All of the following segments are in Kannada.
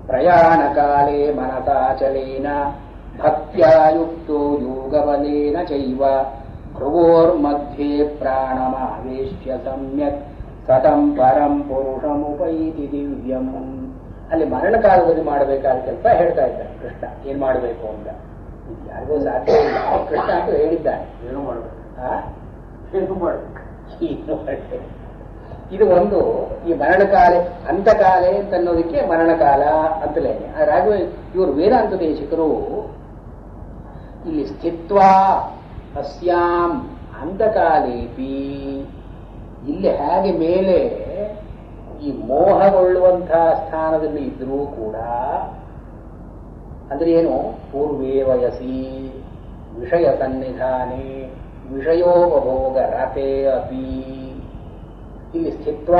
ಪ್ರಯಾಣ ಕಾಲೇ ಮನಸಾಚಲೇನ ಭಕ್ತ್ಯಾ ಯುಕ್ತೋ ಯೋಗಬಲೇನ ಚೈವ ಭ್ರುವೋರ್ಮಧ್ಯೆ ಪ್ರಾಣಮಾವೇಶ್ಯ ಸಮ್ಯಕ್ ಸತಂ ಪರಂ ಪುರುಷಮುಪೈತಿ ದಿವ್ಯಂ. ಅಲ್ಲಿ ಮರಣ ಕಾಲದಲ್ಲಿ ಮಾಡಬೇಕಾದ ಕೆಲಸ ಹೇಳ್ತಾ ಇದ್ದಾರೆ ಕೃಷ್ಣ. ಏನ್ ಮಾಡಬೇಕು ಅಂತ ಇದು ಯಾರಿಗೂ ಸಾಧ್ಯ ಇಲ್ಲ. ಕೃಷ್ಣ ಅಂತ ಹೇಳಿದ್ದಾನೆ. ಏನು ಮಾಡಬೇಕು, ಏನು ಮಾಡಬೇಕು. ಇದು ಒಂದು ಈ ಮರಣಕಾಲ ಅಂತಕಾಲೆ ಅಂತ ಅನ್ನೋದಕ್ಕೆ ಮರಣಕಾಲ ಅಂತಲೇ. ರಾಘವ ಇವರು ವೇದಾಂತ ದೇಶಿಕರು ಇಲ್ಲಿ ಸ್ಥಿತ್ವ ಅಸ್ಯಾಂ ಅಂತಕಾಲೇಪಿ, ಇಲ್ಲಿ ಹೇಗೆ ಮೇಲೆ ಈ ಮೋಹಗೊಳ್ಳುವಂತಹ ಸ್ಥಾನದಲ್ಲಿ ಇದ್ರೂ ಕೂಡ, ಅಂದ್ರೆ ಏನು, ಪೂರ್ವೇ ವಯಸ್ಸಿ ವಿಷಯ ಸನ್ನಿಧಾನೆ ವಿಷಯೋಪಭೋಗ ರತೆ ಅಪಿ, ಇಲ್ಲಿ ಸ್ಥಿತ್ವ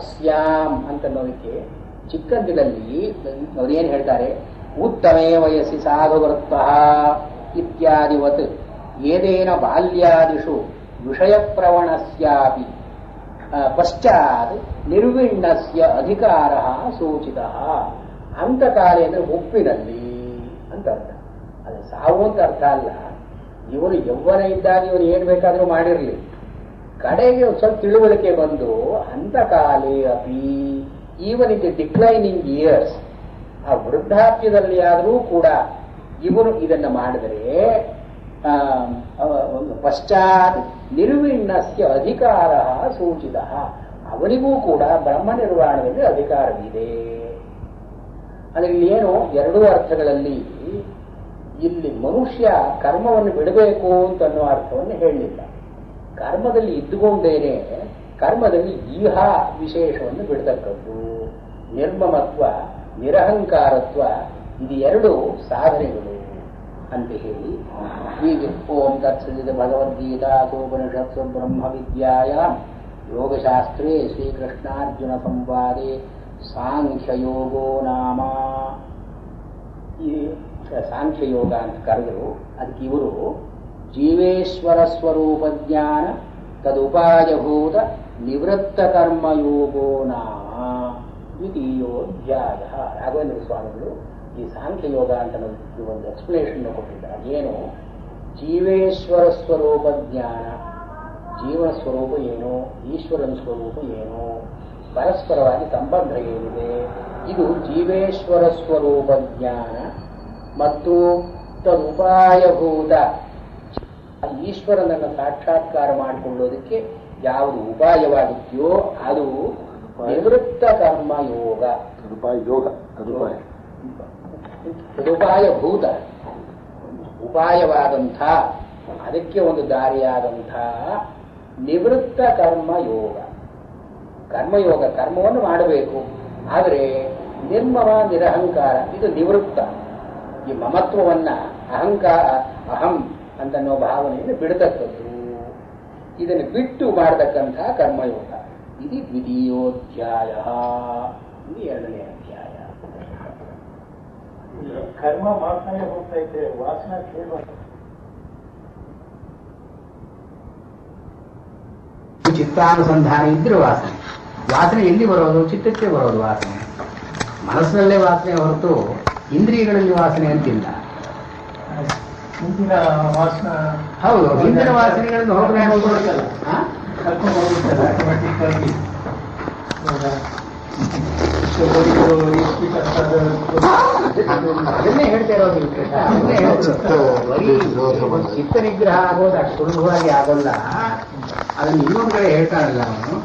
ಅಸ್ಯಾಂ ಅಂತನ್ನೋದಕ್ಕೆ ಚಿಕ್ಕಂದಿನಲ್ಲಿ ಅವ್ರೇನು ಹೇಳ್ತಾರೆ, ಉತ್ತಮೇ ವಯಸ್ಸಿ ಸಾಧುವೃತ್ತ ಇತ್ಯಾದಿವತ್ ಏದೇನ ಬಾಲ್ಯಾದಿಷು ವಿಷಯ ಪ್ರವಣಸ್ಯಾಪಿ ಪಶ್ಚಾತ್ ನಿರ್ವಿಣ್ಣಸ್ಯ ಅಧಿಕಾರ ಸೂಚಿತ. ಅಂತಕಾಲೆ ಅಂದ್ರೆ ಒಪ್ಪಿನಲ್ಲಿ ಅಂತ ಅರ್ಥ. ಅದು ಸಾವು ಅಂತ ಅರ್ಥ ಅಲ್ಲ. ಇವನು ಯೌವನ ಇದ್ದಾಗ ಇವನು ಏನ್ ಬೇಕಾದ್ರೂ ಮಾಡಿರಲಿ, ಕಡೆಗೆ ಸ್ವಲ್ಪ ತಿಳುವಳಿಕೆ ಬಂದು ಅಂತಕಾಲೇ ಅಪಿ even in the declining years, ಆ ವೃದ್ಧಾಪ್ಯದಲ್ಲಿ ಆದರೂ ಕೂಡ ಇವನು ಇದನ್ನು ಮಾಡಿದರೆ ಪಶ್ಚಾತ್ ನಿರ್ವಿಣ್ಣಸ್ಯ ಅಧಿಕಾರ ಸೂಚಿತ, ಅವನಿಗೂ ಕೂಡ ಬ್ರಹ್ಮ ನಿರ್ವಾಣದಲ್ಲಿ ಅಧಿಕಾರವಿದೆ. ಅಂದ್ರೆ ಇಲ್ಲಿ ಏನು ಎರಡೂ ಅರ್ಥಗಳಲ್ಲಿ, ಇಲ್ಲಿ ಮನುಷ್ಯ ಕರ್ಮವನ್ನು ಬಿಡಬೇಕು ಅಂತ ಅನ್ನೋ ಅರ್ಥವನ್ನು ಹೇಳಲಿಲ್ಲ. ಕರ್ಮದಲ್ಲಿ ಇದ್ದುಕೊಂಡೇನೆ ಕರ್ಮದಲ್ಲಿ ಈಹ ವಿಶೇಷವನ್ನು ಬಿಡತಕ್ಕದ್ದು. ನಿರ್ಮಮತ್ವ ನಿರಹಂಕಾರತ್ವ ಇದು ಎರಡು ಸಾಧನೆಗಳು ಅಂತ ಹೇಳಿ ಈಗ ಓಂ ತತ್ಸದಿತ ಭಗವದ್ಗೀತಾಸೋಪನಿಷತ್ಸು ಬ್ರಹ್ಮ ವಿದ್ಯಾಯಾಂ ಯೋಗಶಾಸ್ತ್ರೇ ಶ್ರೀಕೃಷ್ಣಾರ್ಜುನ ಸಂವಾದೆ ಸಾಂಖ್ಯಯೋಗೋ ನಾಮ, ಈ ಸಾಂಖ್ಯಯೋಗ ಅಂತ ಕರೆದರು. ಅದಕ್ಕೆ ಇವರು ಜೀವೇಶ್ವರ ಸ್ವರೂಪ ಜ್ಞಾನ ತದುಪಾಯಭೂತ ನಿವೃತ್ತ ಕರ್ಮಯೋಗೋ ನಾಮ ದ್ವಿತೀಯೋಧ್ಯಾಯ. ರಾಘವೇಂದ್ರ ಸ್ವಾಮಿಗಳು ಈ ಸಾಂಖ್ಯಯೋಗ ಅಂತ ಒಂದು ಎಕ್ಸ್ಪ್ಲೇಷನ್ ಕೊಟ್ಟಿದ್ದಾರೆ. ಏನು, ಜೀವೇಶ್ವರ ಸ್ವರೂಪ ಜ್ಞಾನ, ಜೀವನ ಸ್ವರೂಪ ಏನು, ಈಶ್ವರನ ಸ್ವರೂಪ ಏನು, ಪರಸ್ಪರವಾಗಿ ಸಂಬಂಧ ಏನಿದೆ, ಇದು ಜೀವೇಶ್ವರ ಸ್ವರೂಪ ಜ್ಞಾನ ಮತ್ತು ತದುಪಾಯಭೂತ ಈಶ್ವರನನ್ನು ಸಾಕ್ಷಾತ್ಕಾರ ಮಾಡಿಕೊಳ್ಳೋದಕ್ಕೆ ಯಾವುದು ಉಪಾಯವಾಗುತ್ತೆಯೋ ಅದು ನಿವೃತ್ತ ಕರ್ಮಯೋಗ. ತದುಪಾಯಭೂತ ಉಪಾಯವಾದಂಥ, ಅದಕ್ಕೆ ಒಂದು ದಾರಿಯಾದಂಥ ನಿವೃತ್ತ ಕರ್ಮಯೋಗ. ಕರ್ಮಯೋಗ ಕರ್ಮವನ್ನು ಮಾಡಬೇಕು, ಆದರೆ ನಿರ್ಮಮ ನಿರಹಂಕಾರ ಇದು ನಿವೃತ್ತ. ಈ ಮಮತ್ವವನ್ನ ಅಹಂಕಾರ ಅಹಂ ಅಂತನ್ನೋ ಭಾವನೆಯನ್ನು ಬಿಡತಕ್ಕದ್ದು, ಇದನ್ನು ಬಿಟ್ಟು ಮಾಡತಕ್ಕಂಥ ಕರ್ಮಯೋಗ. ಇದು ದ್ವಿತೀಯೋಧ್ಯಾಯ, ಇದು ಎರಡನೇ ಅಧ್ಯಾಯ. ಕರ್ಮ ಮಾಡ್ತಾನೆ ಹೋಗ್ತಾ ಇದ್ದೆ, ವಾಸನ ಕೇಳಬಾರ್ದು. ಚಿತ್ತಾನುಸಂಧಾನ ಇದ್ರೆ ವಾಸನೆ, ವಾಸನೆ ಎಲ್ಲಿ ಬರೋದು? ಚಿತ್ತಕ್ಕೆ ಬರೋದು ವಾಸನೆ. ಮನಸ್ಸಿನಲ್ಲೇ ವಾಸನೆ ಹೊರತು ಇಂದ್ರಿಯಗಳಲ್ಲಿ ವಾಸನೆ ಅಂತಿಲ್ಲ. ಹಿಂದಿನ ವಾಸನ, ಹೌದು, ಹಿಂದಿನ ವಾಸನೆಗಳನ್ನು ಹೋಗಲ್ಲ, ಕರ್ಕೊಂಡು ಹೋಗುತ್ತಲ್ಲ ಆಟೋಮೆಟಿಕ್ ಆಗಿ. ಅದನ್ನೇ ಹೇಳ್ತಾ ಇರೋದು. ಚಿತ್ತ ನಿಗ್ರಹ ಆಗೋದು ಅಷ್ಟು ಸುಲಭವಾಗಿ ಆಗೋಲ್ಲ. ಅದನ್ನು ಇನ್ನೊಂದು ಕಡೆ ಹೇಳ್ತಾನಲ್ಲ ಅವನು,